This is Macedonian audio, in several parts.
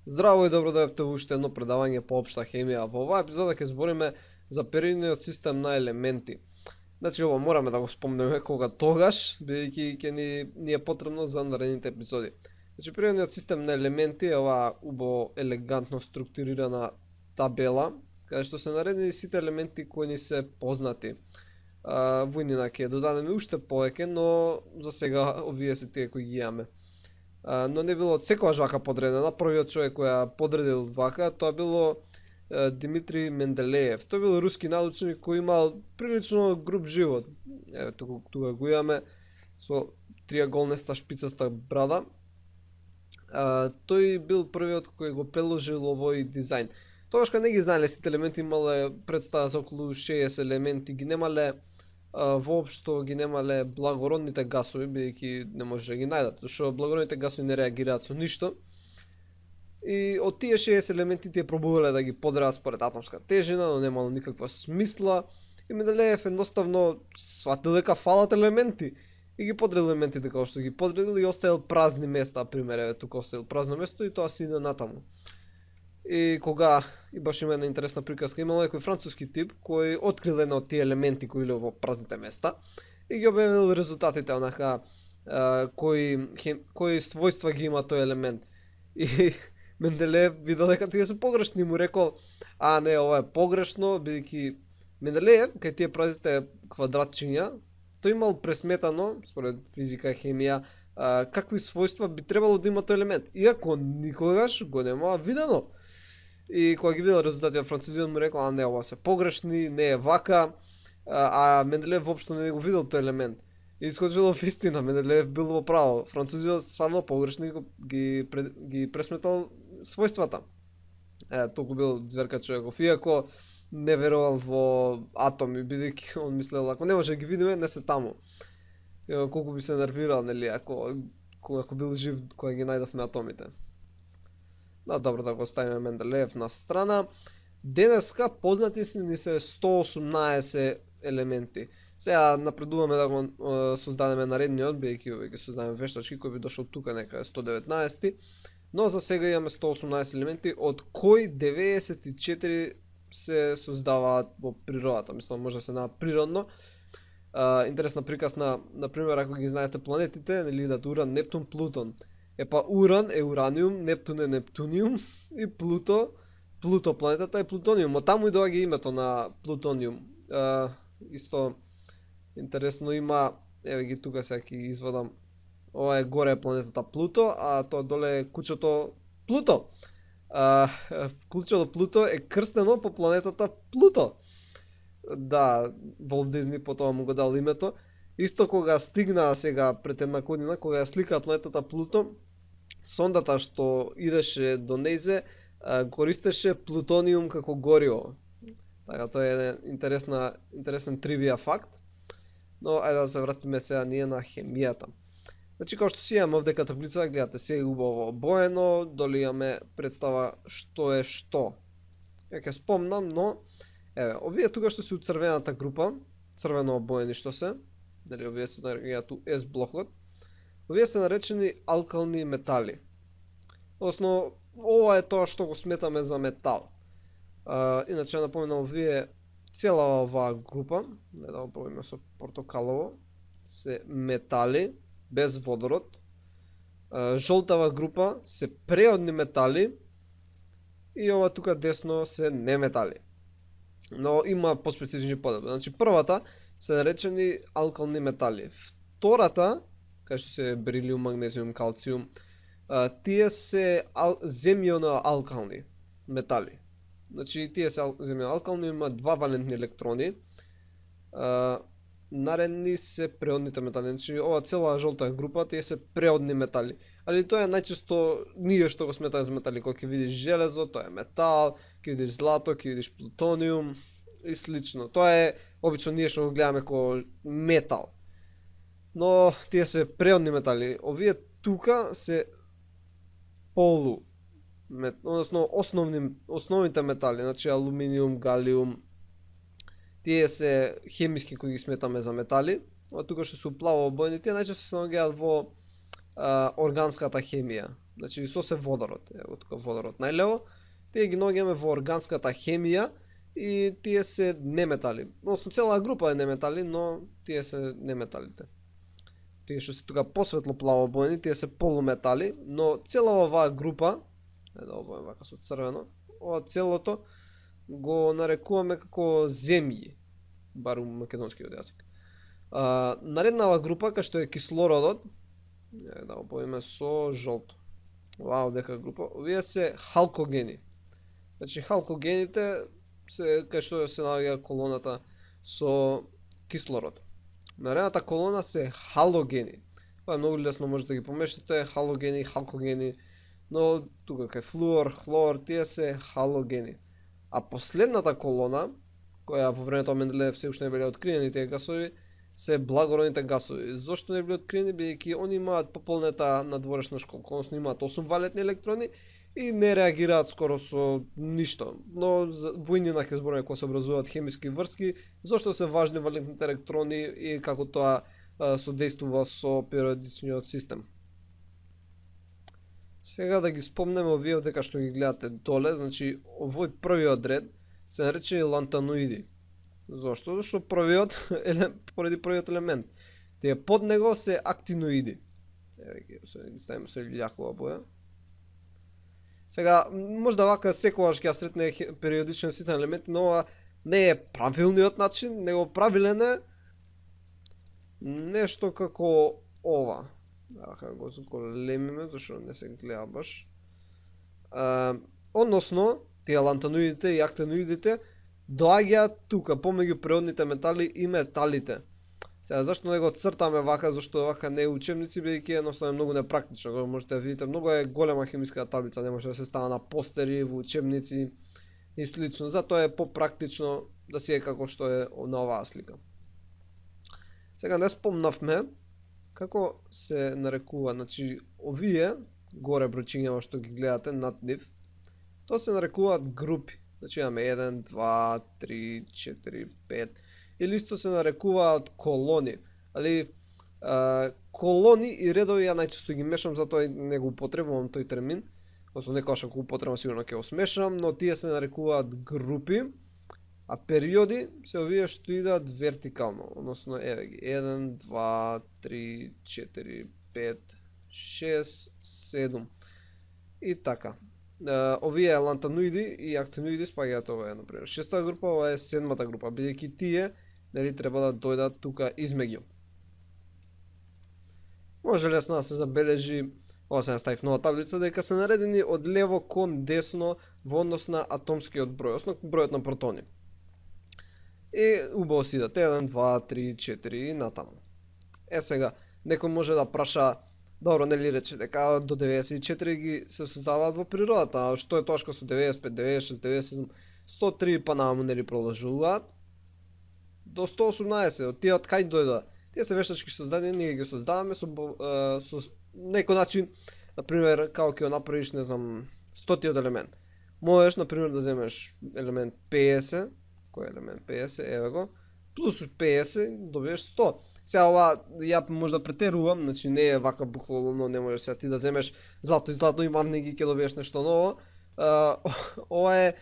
Здраво и добро дојавте во уште едно предавање по општа хемија. Во оваа епизода ќе збориме за периодниот систем на елементи. Значи ова мораме да го спомнеме кога тогаш, бидејќи ќе ни е потребно за наредните епизоди. Значи периодниот систем на елементи е оваа убаво елегантно структурирана табела, каде што се наредени сите елементи кои ни се познати. Во иднина ќе додадеме уште повеќе, но за сега овие се тие кои ги имаме. Но не било секогаш вака подредена. Првиот човек кој ја подредил вака, тоа било Димитрий Менделеев. Тој бил руски научник кој имал прилично груб живот. Еве тука го имаме со триаголнеста шпицаста брада. Тој бил првиот кој го приложил овој дизајн. Тогаш кога не ги знаеле сите елементи, имале представа за околу 60 елементи, ги немале воопшто ги немале благородните гасови, бидејќи не може да ги најдат, зашто благородните гасови не реагираат со ништо. И од тие 60 елементи тие пробувале да ги подредат според атомска тежина, но немало никаква смисла. И Менделеев едноставно сватил дека фалат елементи и ги подредил елементите како што ги подредил и оставил празни места, пример еве тука оставил празно место и тоа се иде натаму. И кога, и баш има една интересна приказка, имало некој француски тип кој открил една од тие елементи кои биле во празните места и ги објавил резултатите онака кои својства ги има тој елемент. И Менделеев видел дека тие се погрешни, му рекол: "А не, ова е погрешно", бидејќи Менделеев кај тие празните квадратчиња тој имал пресметано според физика и хемија какви својства би требало да има тој елемент, иако никогаш го нема видено. И кога ги видел резултати од французиот, му рекол: "А не, ова се погрешни, не е вака", а Менделеев воопшто не го видел тој елемент. И искочило в истина, Менделеев бил во право. Французиот стварно погрешни ги пресметал својствата. Толку бил зверка човеков, иако не верувал во атоми, бидејќи он мислел ако не може да ги видиме, не се таму. Колку би се нервирал, нели, ако бил жив кога ги најдовме атомите. Да, добро, да го оставиме Менделеев на страна. Денеска познати ни се 118 елементи. Сега напредуваме да го создадеме наредниот, бидејќи ќе создадеме вештачки кој би дошол тука некаде 119. Но за сега имаме 118 елементи, од кои 94 се создаваат во природата. Мислам, може да се најдат природно. Интересна приказна, например, ако ги знаете планетите, нели видат Уран, Нептун, Плутон. Уран е ураниум, Нептун е нептуниум и Плуто планетата е плутониум. Од таму и доаѓа името на плутониум. Исто интересно има, еве ги тука сега ќе извадам. Ова е горе планетата Плуто, а тоа доле е кучето Плуто. Кучето Плуто е крстено по планетата Плуто. Да, Волт Дизни потоа му го дал името. Исто кога стигна сега пред една година, кога ја сликаа планетата Плуто, сондата што идеше до нејзе користеше плутониум како гориво. Така, тоа е интересен тривија факт. Но ајде да се вратиме сега ние на хемијата. Значи, како што си имаме овдека таблица, гледате, се е убаво обоено, доли имаме представа што е што. Ја ќе спомнам, но еве, овие тука што се од црвената група, црвено обоени што се, дали овие се нарекуваат S блокот, овие се наречени алкални метали. Односно, ова е тоа што го сметаме за метал. Иначе напоменам, овие цела оваа група, не да оброиме со портокалово, се метали без водород. Жолтава група се преодни метали и ова тука десно се неметали. Но има поспецифични подобри. Значи првата се наречени алкални метали. Втората, кај што се берилиум, магнезиум, калциум, тие се земјоно-алкални метали. Значи тие се земјоно-алкални, има два валентни електрони. Наредни се преодните метали. Значи ова цела жолта група, тие се преодни метали. Али тоа е најчесто ние што го сметаме за метали. Кога ќе видиш железо, тоа е метал, ќе видиш злато, ќе видиш плутониум и слично. Тоа е обично ние што го гледаме како метал. Но тие се преодни метали. Овие тука се односно основните метали, значи алуминиум, галиум. Тие се хемиски кои ги сметаме за метали. А тука што се уплаво обоени, тие најчесто се наоѓаат во органската хемија. значи со се водород, ево тука водород најлево, тие ги наоѓаме во органската хемија и тие се неметали. Односно цела група е неметали, но тие се неметалите. Тие што се тука посветло плаво боени, тие се полуметали, но цела оваа група, да обојам вака со црвено, ова целото го нарекуваме како земји, бар у македонскиот јазик. Нареднава група, кај што е кислородот, да обојаме со жолто. Оваа дека група, овие се халкогени. Значи халкогените се кај што се наоѓа колоната со кислород. Наредната колона се халогени. Тоа е многу лесно, може да ги помештате, халогени, халкогени, но тука кај флуор, хлор, тие се халогени. А последната колона, која во времето на Менделеев се уште не биле откриени тие гасови, се благородните гасови. Зошто не биле откриени? Бидејќи они имаат пополнета надворешна школка, односно имаат 8 валетни електрони и не реагираат скоро со ништо. Но во иднина ќе збориме кога се образуваат хемиски врски, зошто се важни валентните електрони и како тоа содействува со периодичниот систем. Сега да ги спомнеме овие дека што ги гледате доле, значи овој првиот ред се наречени лантаноиди. Зошто? Зашто поради првиот елемент. Тие под него се актиноиди. Еве ги ставиме со илјакова боја. Сега, можда вака секогаш ќе сретне периодичен систем елементи, но ова не е правилниот начин, него правилен е нешто како ова. Аха, го зголемиме, зашто не се гледа баш. Односно, тие лантаноидите и актиноидите доаѓаат тука помеѓу природните метали и металите. Сега зашто не го цртаме вака, зашто вака не е учебници, бидејќи едноставно е многу непрактично. Можете да видите, многу е голема хемиска таблица, не може да се става на постери, во учебници и слично. Затоа е попрактично да си е како што е на оваа слика. Сега не спомнавме како се нарекува, значи овие горе бројчиња што ги гледате над нив, тоа се нарекуваат групи. Значи имаме 1, 2, 3, 4, 5. Или исто се нарекуваат колони. Али колони и редови ја најчесто ги мешам, затоа не го употребувам тој термин. Односно некогаш ако употребам сигурно ќе го смешам, но тие се нарекуваат групи, а периоди се овие што идат вертикално. Односно еве ги 1, 2, 3, 4, 5, 6, 7 и така. Овие лантаноиди и актиноиди спаѓаат ова е, например, шестата група, ова е седмата група, бидејќи тие нели треба да дојдат тука измеѓу. Може лесно да се забележи, ова се наставив нова таблица, дека се наредени од лево кон десно во однос на атомскиот број, односно бројот на протони. И убаво си идат 1, 2, 3, 4 и натаму. Сега, некој може да праша, добро, нели рече дека до 94 ги се создаваат во природата, а што е тоа со 95, 96, 97, 103 па наму нели продолжуваат до 118, од тие од кај дојда? Тие се вештачки создадени, ние ги создаваме со некој начин, например, како ќе го направиш, не знам, 100-тиот елемент. Можеш, например, да земеш елемент 50, кој е елемент 50, еве го, плюс 50 добиеш 100. Сега ова ја може да претерувам, значи не е вака буквално, не можеш сега ти да земеш злато и злато и мавнеги ќе добиеш нешто ново. Ова е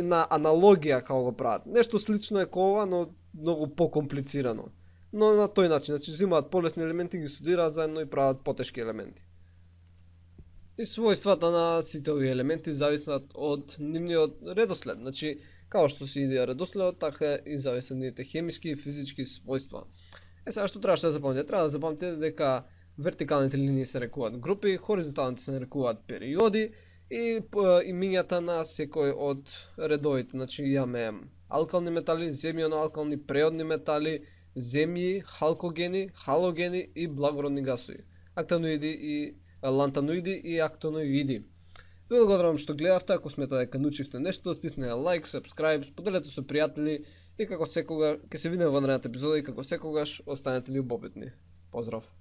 на аналогија како го прават. Нешто слично е кога ова, но многу покомплицирано. Но на тој начин, значи земаат полесни елементи, ги студираат заедно и прават потешки елементи. И својствата на сите овие елементи зависат од нивниот редослед, значи како што се иде редоследот, така и зависат нивните хемиски и физички својства. Сега што требаше да запамтите? Треба да запамтите дека вертикалните линии се нарекуваат групи, хоризонталните се нарекуваат периоди и имињата на секој од редовите. Значи имаме алкални метали, земјано-алкални, преодни метали, земји, халкогени, халогени и благородни гасови. Актиноиди и лантаноиди и актиноиди. Ви благодарам што гледавте, ако сметате дека научивте нешто, стиснете лайк, subscribe, споделете со пријатели и како секогаш ќе се видиме во наредната епизода и како секогаш останете ли убавитни. Поздрав!